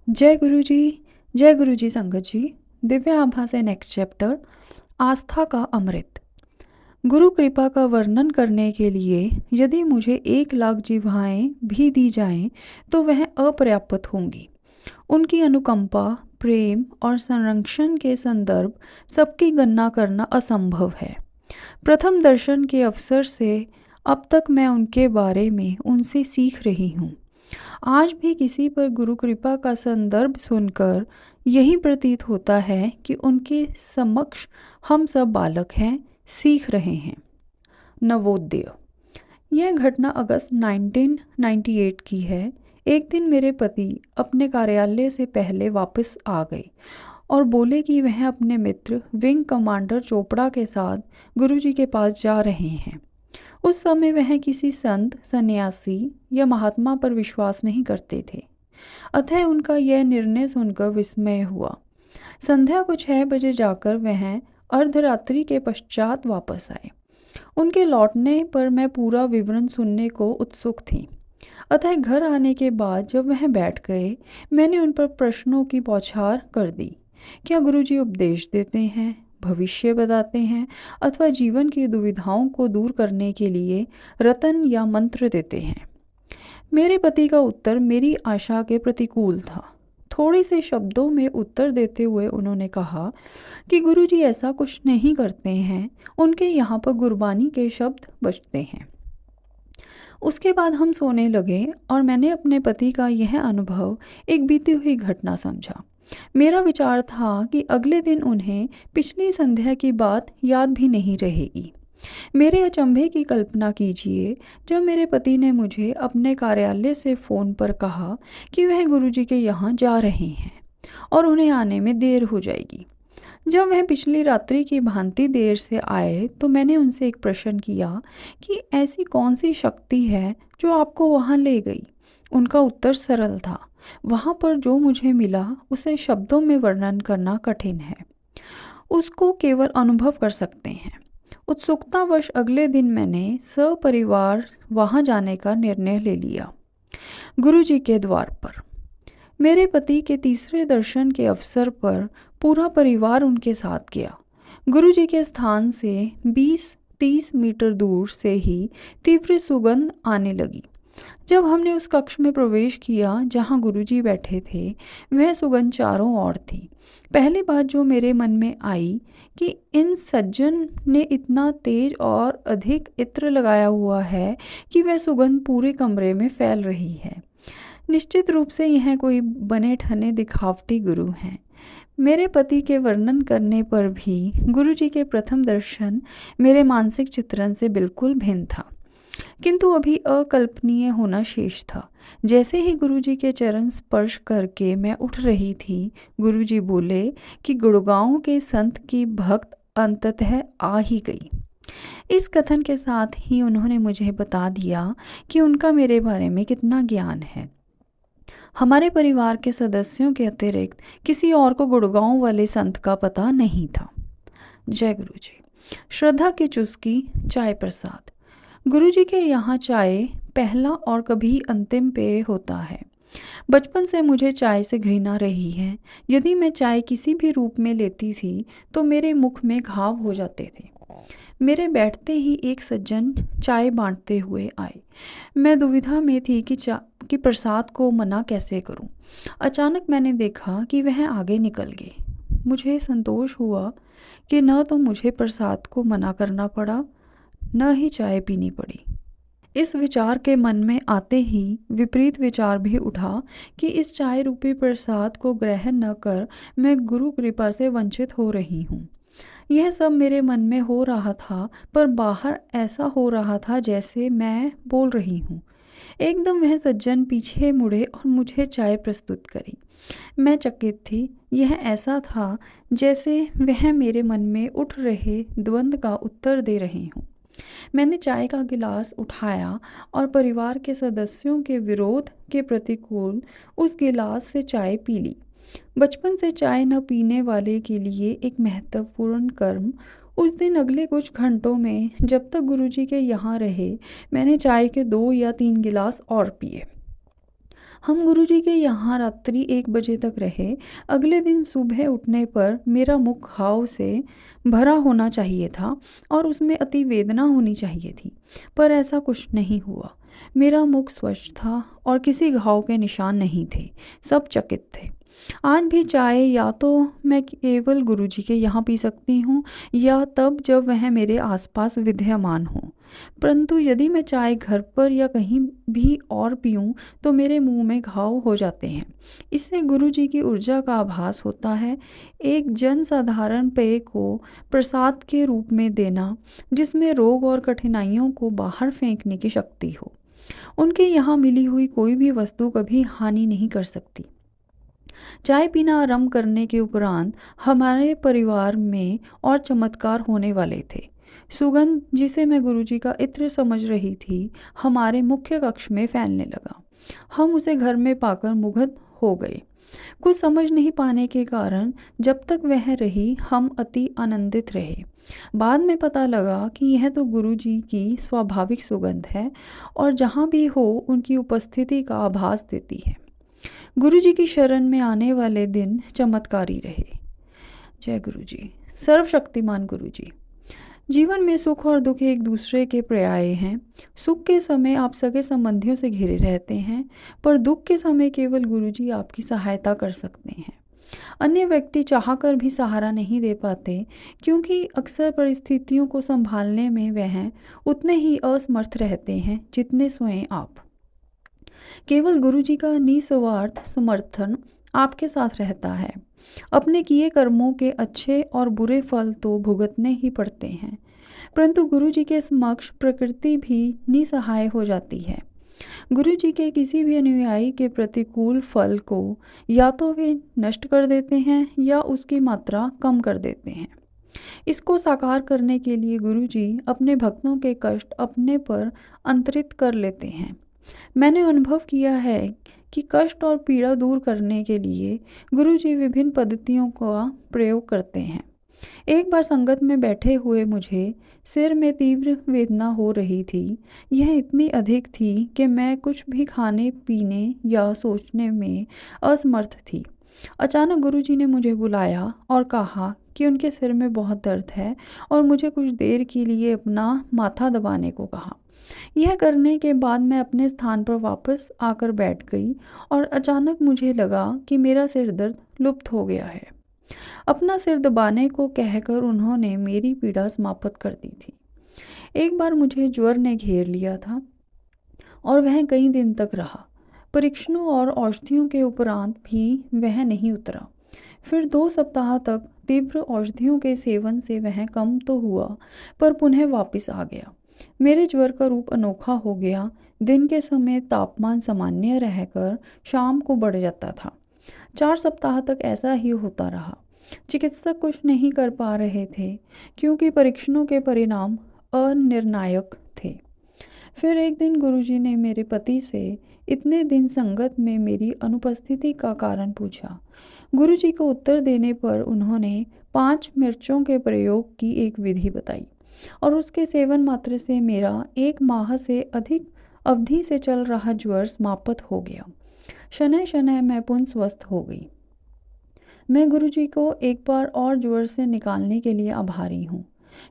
जय गुरु जी। जय गुरु जी संगत जी। दिव्य आभा से नेक्स्ट चैप्टर, आस्था का अमृत। गुरु कृपा का वर्णन करने के लिए यदि मुझे 1,00,000 जिह्वाएं भी दी जाएं तो वह अपर्याप्त होंगी। उनकी अनुकंपा, प्रेम और संरक्षण के संदर्भ सबकी गणना करना असंभव है। प्रथम दर्शन के अवसर से अब तक मैं उनके बारे में उनसे सीख रही हूँ। आज भी किसी पर गुरु कृपा का संदर्भ सुनकर यही प्रतीत होता है कि उनके समक्ष हम सब बालक हैं, सीख रहे हैं। नवोदय। यह घटना अगस्त 1998 की है। एक दिन मेरे पति अपने कार्यालय से पहले वापस आ गए और बोले कि वह अपने मित्र विंग कमांडर चोपड़ा के साथ गुरुजी के पास जा रहे हैं। उस समय वह किसी संत, सन्यासी या महात्मा पर विश्वास नहीं करते थे, अतः उनका यह निर्णय सुनकर विस्मय हुआ। संध्या को 6 बजे जाकर वह अर्धरात्रि के पश्चात वापस आए। उनके लौटने पर मैं पूरा विवरण सुनने को उत्सुक थी, अतः घर आने के बाद जब वह बैठ गए, मैंने उन पर प्रश्नों की बौछार कर दी। क्या गुरुजी उपदेश देते हैं, भविष्य बताते हैं अथवा जीवन की दुविधाओं को दूर करने के लिए रतन या मंत्र देते हैं? मेरे पति का उत्तर मेरी आशा के प्रतिकूल था। थोड़े से शब्दों में उत्तर देते हुए उन्होंने कहा कि गुरुजी ऐसा कुछ नहीं करते हैं, उनके यहाँ पर गुरबानी के शब्द बजते हैं। उसके बाद हम सोने लगे और मैंने अपने पति का यह अनुभव एक बीती हुई घटना समझा। मेरा विचार था कि अगले दिन उन्हें पिछली संध्या की बात याद भी नहीं रहेगी। मेरे अचंभे की कल्पना कीजिए जब मेरे पति ने मुझे अपने कार्यालय से फ़ोन पर कहा कि वह गुरुजी के यहाँ जा रहे हैं और उन्हें आने में देर हो जाएगी। जब वह पिछली रात्रि की भांति देर से आए तो मैंने उनसे एक प्रश्न किया कि ऐसी कौन सी शक्ति है जो आपको वहाँ ले गई। उनका उत्तर सरल था, वहाँ पर जो मुझे मिला उसे शब्दों में वर्णन करना कठिन है, उसको केवल अनुभव कर सकते हैं। उत्सुकतावश अगले दिन मैंने सपरिवार वहाँ जाने का निर्णय ले लिया। गुरुजी के द्वार पर मेरे पति के तीसरे दर्शन के अवसर पर पूरा परिवार उनके साथ गया। गुरुजी के स्थान से 20-30 मीटर दूर से ही तीव्र सुगंध आने लगी। जब हमने उस कक्ष में प्रवेश किया जहाँ गुरुजी बैठे थे, वह सुगंध चारों ओर थी। पहली बात जो मेरे मन में आई कि इन सज्जन ने इतना तेज और अधिक इत्र लगाया हुआ है कि वह सुगंध पूरे कमरे में फैल रही है। निश्चित रूप से यह कोई बने ठने दिखावटी गुरु हैं। मेरे पति के वर्णन करने पर भी गुरुजी के प्रथम दर्शन मेरे मानसिक चित्रण से बिल्कुल भिन्न था, किंतु अभी अकल्पनीय होना शेष था। जैसे ही गुरुजी के चरण स्पर्श करके मैं उठ रही थी, गुरुजी बोले कि गुड़गांव के संत की भक्त अंततः आ ही गई। इस कथन के साथ ही उन्होंने मुझे बता दिया कि उनका मेरे बारे में कितना ज्ञान है। हमारे परिवार के सदस्यों के अतिरिक्त किसी और को गुड़गांव वाले संत का पता नहीं था। जय गुरुजी। श्रद्धा की चुस्की, चाय प्रसाद। गुरुजी के यहाँ चाय पहला और कभी अंतिम पेय होता है। बचपन से मुझे चाय से घृणा रही है। यदि मैं चाय किसी भी रूप में लेती थी तो मेरे मुख में घाव हो जाते थे। मेरे बैठते ही एक सज्जन चाय बांटते हुए आए। मैं दुविधा में थी कि प्रसाद को मना कैसे करूं। अचानक मैंने देखा कि वह आगे निकल गए। मुझे संतोष हुआ कि न तो मुझे प्रसाद को मना करना पड़ा, न ही चाय पीनी पड़ी। इस विचार के मन में आते ही विपरीत विचार भी उठा कि इस चाय रूपी प्रसाद को ग्रहण न कर मैं गुरु कृपा से वंचित हो रही हूँ। यह सब मेरे मन में हो रहा था, पर बाहर ऐसा हो रहा था जैसे मैं बोल रही हूँ। एकदम वह सज्जन पीछे मुड़े और मुझे चाय प्रस्तुत करी। मैं चकित थी। यह ऐसा था जैसे वह मेरे मन में उठ रहे द्वंद्व का उत्तर दे रहे हों। मैंने चाय का गिलास उठाया और परिवार के सदस्यों के विरोध के प्रतिकूल उस गिलास से चाय पी ली। बचपन से चाय न पीने वाले के लिए एक महत्वपूर्ण कर्म। उस दिन अगले कुछ घंटों में जब तक गुरुजी के यहाँ रहे, मैंने चाय के 2 या 3 गिलास और पिए। हम गुरुजी के यहाँ रात्रि 1 बजे तक रहे। अगले दिन सुबह उठने पर मेरा मुख घाव से भरा होना चाहिए था और उसमें अति वेदना होनी चाहिए थी, पर ऐसा कुछ नहीं हुआ। मेरा मुख स्वच्छ था और किसी घाव के निशान नहीं थे, सब चकित थे। आज भी चाय या तो मैं केवल गुरुजी के यहाँ पी सकती हूँ या तब जब वह मेरे आसपास विद्यमान हो, परंतु यदि मैं चाय घर पर या कहीं भी और पीऊँ तो मेरे मुंह में घाव हो जाते हैं। इससे गुरुजी की ऊर्जा का आभास होता है। एक जन साधारण पेय को प्रसाद के रूप में देना जिसमें रोग और कठिनाइयों को बाहर फेंकने की शक्ति हो। उनके यहाँ मिली हुई कोई भी वस्तु कभी हानि नहीं कर सकती। चाय पीना आरंभ करने के उपरांत हमारे परिवार में और चमत्कार होने वाले थे। सुगंध, जिसे मैं गुरुजी का इत्र समझ रही थी, हमारे मुख्य कक्ष में फैलने लगा। हम उसे घर में पाकर मुग्ध हो गए। कुछ समझ नहीं पाने के कारण जब तक वह रही हम अति आनंदित रहे। बाद में पता लगा कि यह तो गुरुजी की स्वाभाविक सुगंध है और जहाँ भी हो उनकी उपस्थिति का आभास देती है। गुरुजी की शरण में आने वाले दिन चमत्कारी रहे। जय गुरुजी। सर्वशक्तिमान गुरुजी। जीवन में सुख और दुख एक दूसरे के पर्याय हैं। सुख के समय आप सगे संबंधियों से घिरे रहते हैं, पर दुख के समय केवल गुरुजी आपकी सहायता कर सकते हैं। अन्य व्यक्ति चाहकर भी सहारा नहीं दे पाते, क्योंकि अक्सर परिस्थितियों को संभालने में वह उतने ही असमर्थ रहते हैं जितने स्वयं आप। केवल गुरुजी का निस्वार्थ समर्थन आपके साथ रहता है। अपने किए कर्मों के अच्छे और बुरे फल तो भुगतने ही पड़ते हैं, परंतु गुरुजी के समक्ष प्रकृति भी निसहाय हो जाती है। गुरुजी के किसी भी अनुयायी के प्रतिकूल फल को या तो वे नष्ट कर देते हैं या उसकी मात्रा कम कर देते हैं। इसको साकार करने के लिए गुरुजी अपने भक्तों के कष्ट अपने पर अंतरित कर लेते हैं। मैंने अनुभव किया है कि कष्ट और पीड़ा दूर करने के लिए गुरुजी विभिन्न पद्धतियों का प्रयोग करते हैं। एक बार संगत में बैठे हुए मुझे सिर में तीव्र वेदना हो रही थी। यह इतनी अधिक थी कि मैं कुछ भी खाने पीने या सोचने में असमर्थ थी। अचानक गुरुजी ने मुझे बुलाया और कहा कि उनके सिर में बहुत दर्द है और मुझे कुछ देर के लिए अपना माथा दबाने को कहा। यह करने के बाद मैं अपने स्थान पर वापस आकर बैठ गई और अचानक मुझे लगा कि मेरा सिर दर्द लुप्त हो गया है। अपना सिर दबाने को कहकर उन्होंने मेरी पीड़ा समाप्त कर दी थी। एक बार मुझे ज्वर ने घेर लिया था और वह कई दिन तक रहा। परीक्षणों और औषधियों के उपरांत भी वह नहीं उतरा। फिर 2 सप्ताह तक तीव्र औषधियों के सेवन से वह कम तो हुआ, पर पुनः वापस आ गया। मेरे ज्वर का रूप अनोखा हो गया। दिन के समय तापमान सामान्य रहकर शाम को बढ़ जाता था। 4 सप्ताह तक ऐसा ही होता रहा। चिकित्सक कुछ नहीं कर पा रहे थे, क्योंकि परीक्षणों के परिणाम अनिर्णायक थे। फिर एक दिन गुरुजी ने मेरे पति से इतने दिन संगत में मेरी अनुपस्थिति का कारण पूछा। गुरुजी को उत्तर देने पर उन्होंने 5 मिर्चों के प्रयोग की एक विधि बताई और उसके सेवन मात्र से मेरा 1 माह से अधिक अवधि से चल रहा ज्वर समाप्त हो गया। शनैः शनैः मैं पुनः स्वस्थ हो गई। मैं गुरुजी को एक बार और ज्वर से निकालने के लिए आभारी हूँ।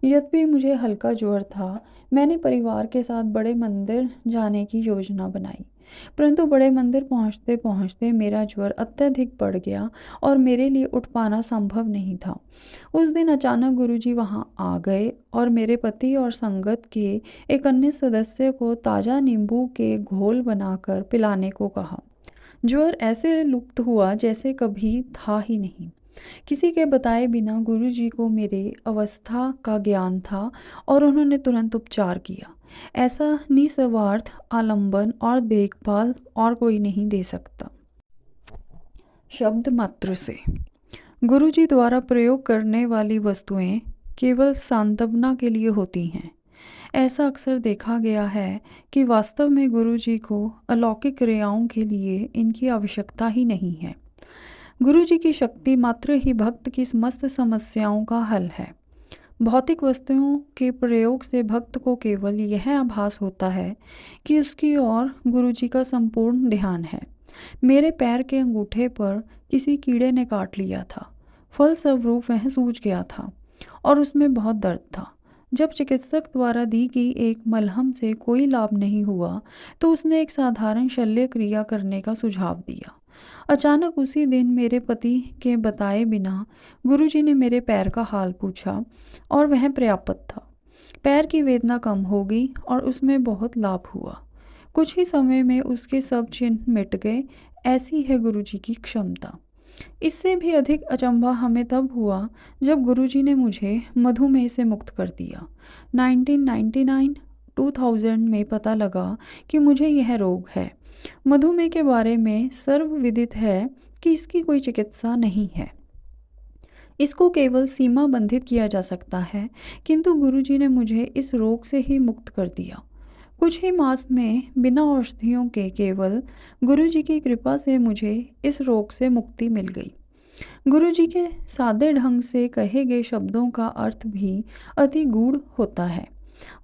यद्यपि मुझे हल्का ज्वर था, मैंने परिवार के साथ बड़े मंदिर जाने की योजना बनाई, परंतु बड़े मंदिर पहुँचते पहुँचते मेरा ज्वर अत्यधिक बढ़ गया और मेरे लिए उठ पाना संभव नहीं था। उस दिन अचानक गुरुजी वहाँ आ गए और मेरे पति और संगत के एक अन्य सदस्य को ताज़ा नींबू के घोल बनाकर पिलाने को कहा। ज्वर ऐसे लुप्त हुआ जैसे कभी था ही नहीं। किसी के बताए बिना गुरुजी को मेरे अवस्था का ज्ञान था और उन्होंने तुरंत उपचार किया। ऐसा निस्वार्थ आलंबन और देखभाल और कोई नहीं दे सकता। शब्द मात्र से गुरुजी द्वारा प्रयोग करने वाली वस्तुएं केवल सांत्वना के लिए होती हैं। ऐसा अक्सर देखा गया है कि वास्तव में गुरुजी को अलौकिक क्रियाओं के लिए इनकी आवश्यकता ही नहीं है। गुरुजी की शक्ति मात्र ही भक्त की समस्त समस्याओं का हल है। भौतिक वस्तुओं के प्रयोग से भक्त को केवल यह आभास होता है कि उसकी ओर गुरुजी का संपूर्ण ध्यान है। मेरे पैर के अंगूठे पर किसी कीड़े ने काट लिया था। फलस्वरूप वह सूज गया था और उसमें बहुत दर्द था। जब चिकित्सक द्वारा दी गई एक मलहम से कोई लाभ नहीं हुआ तो उसने एक साधारण शल्य क्रिया करने का सुझाव दिया। अचानक उसी दिन मेरे पति के बताए बिना गुरुजी ने मेरे पैर का हाल पूछा और वह पर्याप्त था। पैर की वेदना कम हो गई और उसमें बहुत लाभ हुआ। कुछ ही समय में उसके सब चिन्ह मिट गए। ऐसी है गुरुजी की क्षमता। इससे भी अधिक अचंभा हमें तब हुआ जब गुरुजी ने मुझे मधुमेह से मुक्त कर दिया। 1999-2000 में पता लगा कि मुझे यह रोग है। मधुमेह के बारे में सर्वविदित है कि इसकी कोई चिकित्सा नहीं है। इसको केवल सीमा बंधित किया जा सकता है, किंतु गुरुजी ने मुझे इस रोग से ही मुक्त कर दिया। कुछ ही मास में बिना औषधियों के केवल गुरुजी की कृपा से मुझे इस रोग से मुक्ति मिल गई। गुरुजी के सादे ढंग से कहे गए शब्दों का अर्थ भी अति गूढ़ होता है।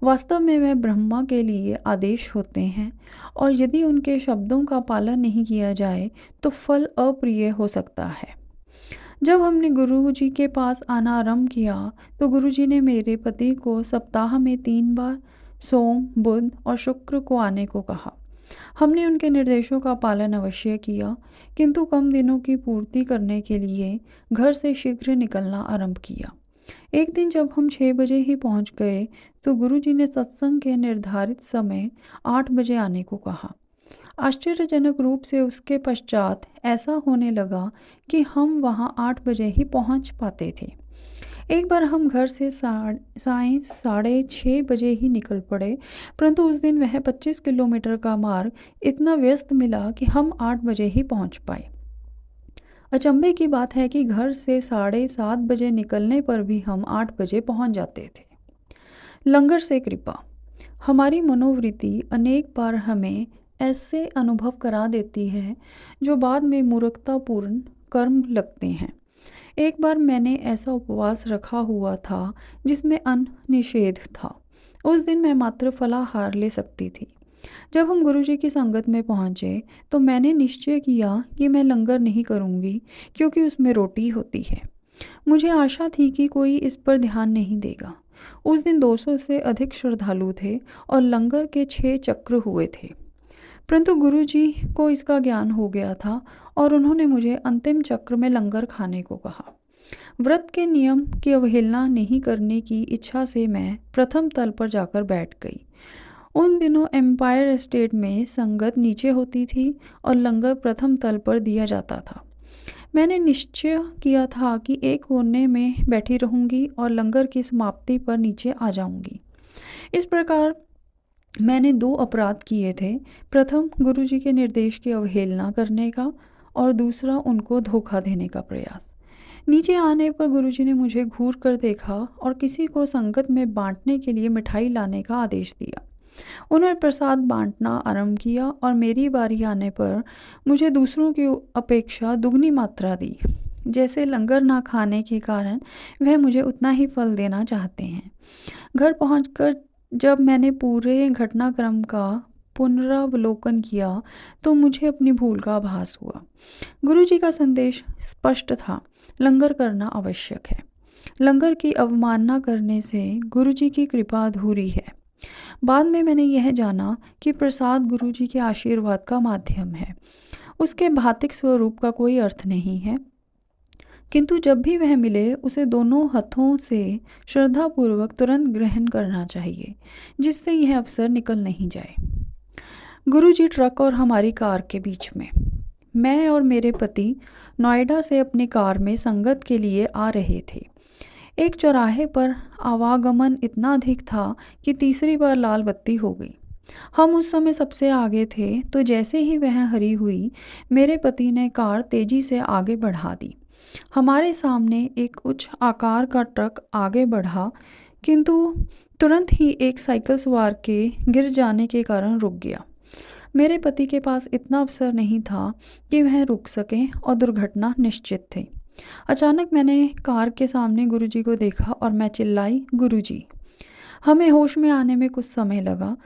वास्तव में वह ब्रह्मा के लिए आदेश होते हैं और यदि उनके शब्दों का पालन नहीं किया जाए तो फल अप्रिय हो सकता है। जब हमने गुरुजी के पास आना आरंभ किया तो गुरुजी ने मेरे पति को सप्ताह में 3 बार सोम, बुध और शुक्र को आने को कहा। हमने उनके निर्देशों का पालन अवश्य किया, किंतु कम दिनों की पूर्ति करने के लिए घर से शीघ्र निकलना आरंभ किया। एक दिन जब हम 6 बजे ही पहुंच गए तो गुरुजी ने सत्संग के निर्धारित समय 8 बजे आने को कहा। आश्चर्यजनक रूप से उसके पश्चात ऐसा होने लगा कि हम वहां 8 बजे ही पहुंच पाते थे। एक बार हम घर से साढ़े 6:30 बजे ही निकल पड़े, परंतु उस दिन वह 25 किलोमीटर का मार्ग इतना व्यस्त मिला कि हम 8 बजे ही पहुंच पाए। अचंभे की बात है कि घर से 7:30 बजे निकलने पर भी हम 8 बजे पहुंच जाते थे। लंगर से कृपा। हमारी मनोवृत्ति अनेक बार हमें ऐसे अनुभव करा देती है जो बाद में मूर्खतापूर्ण कर्म लगते हैं। एक बार मैंने ऐसा उपवास रखा हुआ था जिसमें अन्न निषेध था। उस दिन मैं मात्र फलाहार ले सकती थी। जब हम गुरुजी की संगत में पहुँचे तो मैंने निश्चय किया कि मैं लंगर नहीं करूँगी क्योंकि उसमें रोटी होती है। मुझे आशा थी कि कोई इस पर ध्यान नहीं देगा। उस दिन 200 से अधिक श्रद्धालु थे और लंगर के 6 चक्र हुए थे, परंतु गुरुजी को इसका ज्ञान हो गया था और उन्होंने मुझे अंतिम चक्र में लंगर खाने को कहा। व्रत के नियम की अवहेलना नहीं करने की इच्छा से मैं प्रथम तल पर जाकर बैठ गई। उन दिनों एम्पायर एस्टेट में संगत नीचे होती थी और लंगर प्रथम तल पर दिया जाता था। मैंने निश्चय किया था कि एक कोने में बैठी रहूंगी और लंगर की समाप्ति पर नीचे आ जाऊंगी। इस प्रकार मैंने 2 अपराध किए थे। प्रथम गुरुजी के निर्देश की अवहेलना करने का और दूसरा उनको धोखा देने का प्रयास। नीचे आने पर गुरुजी ने मुझे घूर कर देखा और किसी को संगत में बांटने के लिए मिठाई लाने का आदेश दिया। उन्होंने प्रसाद बांटना आरंभ किया और मेरी बारी आने पर मुझे दूसरों की अपेक्षा दुगनी मात्रा दी। जैसे लंगर ना खाने के कारण वह मुझे उतना ही फल देना चाहते हैं। घर पहुंचकर जब मैंने पूरे घटनाक्रम का पुनरावलोकन किया तो मुझे अपनी भूल का आभास हुआ। गुरुजी का संदेश स्पष्ट था, लंगर करना आवश्यक है। लंगर की अवमानना करने से गुरुजी की कृपा अधूरी है। बाद में मैंने यह जाना कि प्रसाद गुरुजी के आशीर्वाद का माध्यम है, उसके भौतिक स्वरूप का कोई अर्थ नहीं है, किंतु जब भी वह मिले उसे दोनों हाथों से श्रद्धापूर्वक तुरंत ग्रहण करना चाहिए, जिससे यह अवसर निकल नहीं जाए। गुरुजी ट्रक और हमारी कार के बीच में। मैं और मेरे पति नोएडा से अपनी कार में संगत के लिए आ रहे थे। एक चौराहे पर आवागमन इतना अधिक था कि तीसरी बार लाल बत्ती हो गई। हम उस समय सबसे आगे थे, तो जैसे ही वह हरी हुई मेरे पति ने कार तेजी से आगे बढ़ा दी। हमारे सामने एक उच्च आकार का ट्रक आगे बढ़ा, किंतु तुरंत ही एक साइकिल सवार के गिर जाने के कारण रुक गया। मेरे पति के पास इतना अवसर नहीं था कि वह रुक सके और दुर्घटना निश्चित थी। अचानक मैंने कार के सामने गुरुजी को देखा और मैं चिल्लाई, गुरुजी। हमें होश में आने में कुछ समय लगा।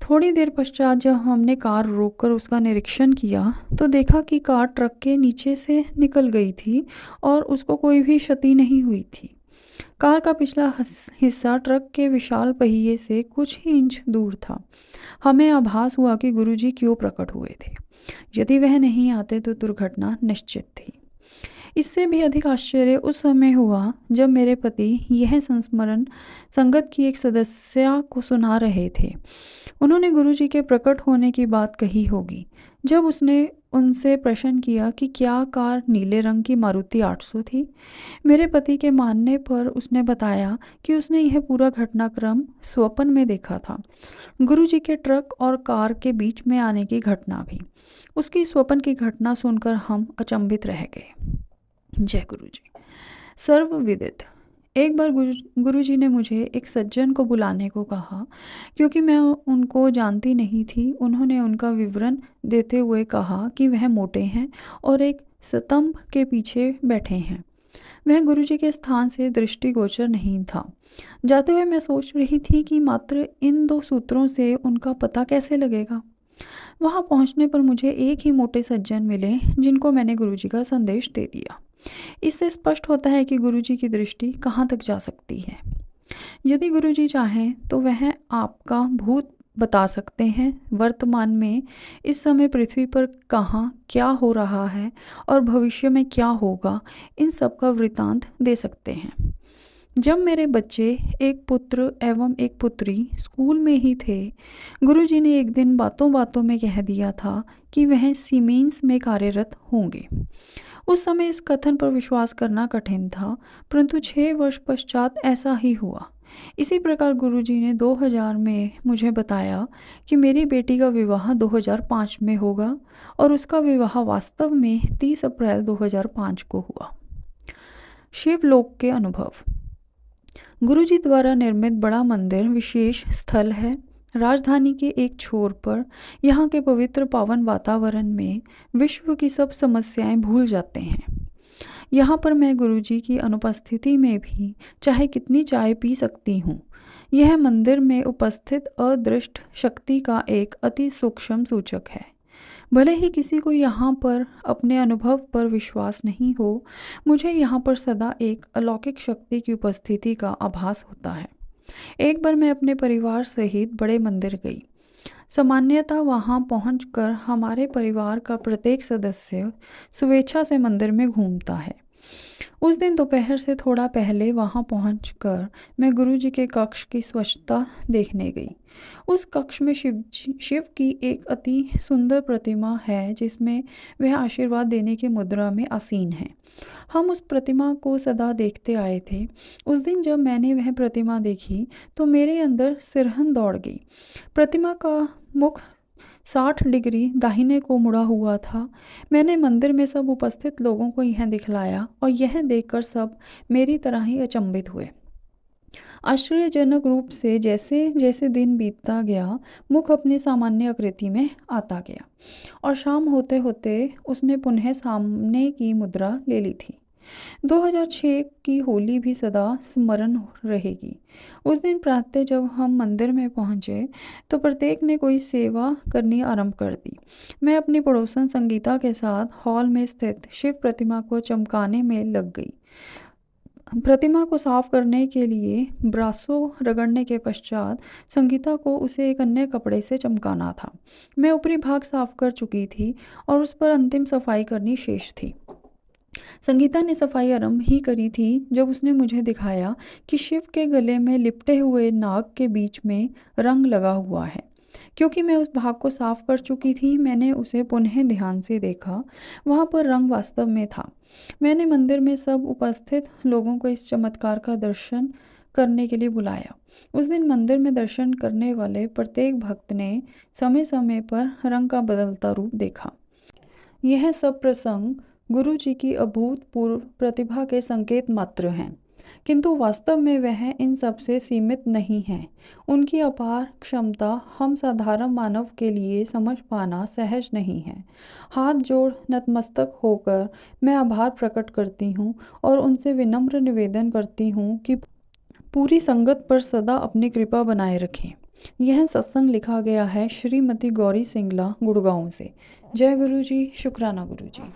थोड़ी देर पश्चात जब हमने कार रोककर उसका निरीक्षण किया तो देखा कि कार ट्रक के नीचे से निकल गई थी और उसको कोई भी क्षति नहीं हुई थी। कार का पिछला हिस्सा ट्रक के विशाल पहिए से कुछ ही इंच दूर था। हमें आभास हुआ कि गुरुजी क्यों प्रकट हुए थे। यदि वह नहीं आते तो दुर्घटना निश्चित थी। इससे भी अधिक आश्चर्य उस समय हुआ जब मेरे पति यह संस्मरण संगत की एक सदस्या को सुना रहे थे। उन्होंने गुरुजी के प्रकट होने की बात कही होगी। जब उसने उनसे प्रश्न किया कि क्या कार नीले रंग की मारुति 800 थी। मेरे पति के मानने पर उसने बताया कि उसने यह पूरा घटनाक्रम स्वप्न में देखा था। गुरुजी के ट्रक और कार के बीच में आने की घटना भी। उसकी स्वप्न की घटना सुनकर हम अचंभित रह गए। जय गुरुजी। सर्वविदित। एक बार गुरुजी ने मुझे एक सज्जन को बुलाने को कहा। क्योंकि मैं उनको जानती नहीं थी, उन्होंने उनका विवरण देते हुए कहा कि वह मोटे हैं और एक स्तंभ के पीछे बैठे हैं। वह गुरुजी के स्थान से दृष्टिगोचर नहीं था। जाते हुए मैं सोच रही थी कि मात्र इन 2 सूत्रों से उनका पता कैसे लगेगा। वहाँ पहुँचने पर मुझे एक ही मोटे सज्जन मिले जिनको मैंने गुरुजी का संदेश दे दिया। इससे स्पष्ट होता है कि गुरुजी की दृष्टि कहाँ तक जा सकती है। यदि गुरुजी चाहें तो वह आपका भूत बता सकते हैं, वर्तमान में इस समय पृथ्वी पर कहाँ क्या हो रहा है और भविष्य में क्या होगा, इन सब का वृतांत दे सकते हैं। जब मेरे बच्चे, एक पुत्र एवं एक पुत्री स्कूल में ही थे, गुरुजी ने एक दिन बातों बातों में कह दिया था कि वह सीमेंस में कार्यरत होंगे। उस समय इस कथन पर विश्वास करना कठिन था, परंतु 6 वर्ष पश्चात ऐसा ही हुआ। इसी प्रकार गुरुजी ने 2000 में मुझे बताया कि मेरी बेटी का विवाह 2005 में होगा और उसका विवाह वास्तव में 30 अप्रैल 2005 को हुआ। शिवलोक के अनुभव। गुरुजी द्वारा निर्मित बड़ा मंदिर विशेष स्थल है। राजधानी के एक छोर पर यहाँ के पवित्र पावन वातावरण में विश्व की सब समस्याएं भूल जाते हैं। यहाँ पर मैं गुरुजी की अनुपस्थिति में भी चाहे कितनी चाय पी सकती हूँ। यह मंदिर में उपस्थित अदृष्ट शक्ति का एक अति सूक्ष्म सूचक है। भले ही किसी को यहाँ पर अपने अनुभव पर विश्वास नहीं हो, मुझे यहाँ पर सदा एक अलौकिक शक्ति की उपस्थिति का आभास होता है। एक बार मैं अपने परिवार सहित बड़े मंदिर गई। सामान्यतः वहां पहुंचकर हमारे परिवार का प्रत्येक सदस्य स्वेच्छा से मंदिर में घूमता है। उस दिन दोपहर से थोड़ा पहले वहां पहुंचकर मैं गुरुजी के कक्ष की स्वच्छता देखने गई। उस कक्ष में शिव की एक अति सुंदर प्रतिमा है जिसमें वह आशीर्वाद देने की मुद्रा में आसीन है। हम उस प्रतिमा को सदा देखते आए थे। उस दिन जब मैंने वह प्रतिमा देखी तो मेरे अंदर सिरहन दौड़ गई। प्रतिमा का मुख 60 डिग्री दाहिने को मुड़ा हुआ था। मैंने मंदिर में सब उपस्थित लोगों को यह दिखलाया और यह देखकर सब मेरी तरह ही अचंभित हुए। आश्चर्यजनक रूप से जैसे जैसे दिन बीतता गया, मुख अपनी सामान्य आकृति में आता गया और शाम होते होते उसने पुनः सामने की मुद्रा ले ली थी। 2006 की होली भी सदा स्मरण रहेगी। उस दिन प्रातः जब हम मंदिर में पहुंचे तो प्रत्येक ने कोई सेवा करनी आरंभ कर दी। मैं अपनी पड़ोसन संगीता के साथ हॉल में स्थित शिव प्रतिमा को चमकाने में लग गई। प्रतिमा को साफ करने के लिए ब्रासो रगड़ने के पश्चात संगीता को उसे एक अन्य कपड़े से चमकाना था। मैं ऊपरी भाग साफ कर चुकी थी और उस पर अंतिम सफाई करनी शेष थी। संगीता ने सफाई आरंभ ही करी थी जब उसने मुझे दिखाया कि शिव के गले में लिपटे हुए नाग के बीच में रंग लगा हुआ है। क्योंकि मैं उस भाग को साफ कर चुकी थी, मैंने उसे पुनः ध्यान से देखा। वहाँ पर रंग वास्तव में था। मैंने मंदिर में सब उपस्थित लोगों को इस चमत्कार का दर्शन करने के लिए बुलाया। उस दिन मंदिर में दर्शन करने वाले प्रत्येक भक्त ने समय समय पर रंग का बदलता रूप देखा। यह सब प्रसंग गुरु जी की अभूतपूर्व प्रतिभा के संकेत मात्र हैं, किंतु वास्तव में वह इन सब से सीमित नहीं है। उनकी अपार क्षमता हम साधारण मानव के लिए समझ पाना सहज नहीं है। हाथ जोड़ नतमस्तक होकर मैं आभार प्रकट करती हूँ और उनसे विनम्र निवेदन करती हूँ कि पूरी संगत पर सदा अपनी कृपा बनाए रखें। यह सत्संग लिखा गया है श्रीमती गौरी सिंगला, गुड़गांव से। जय गुरु जी, शुक्राना गुरु जी।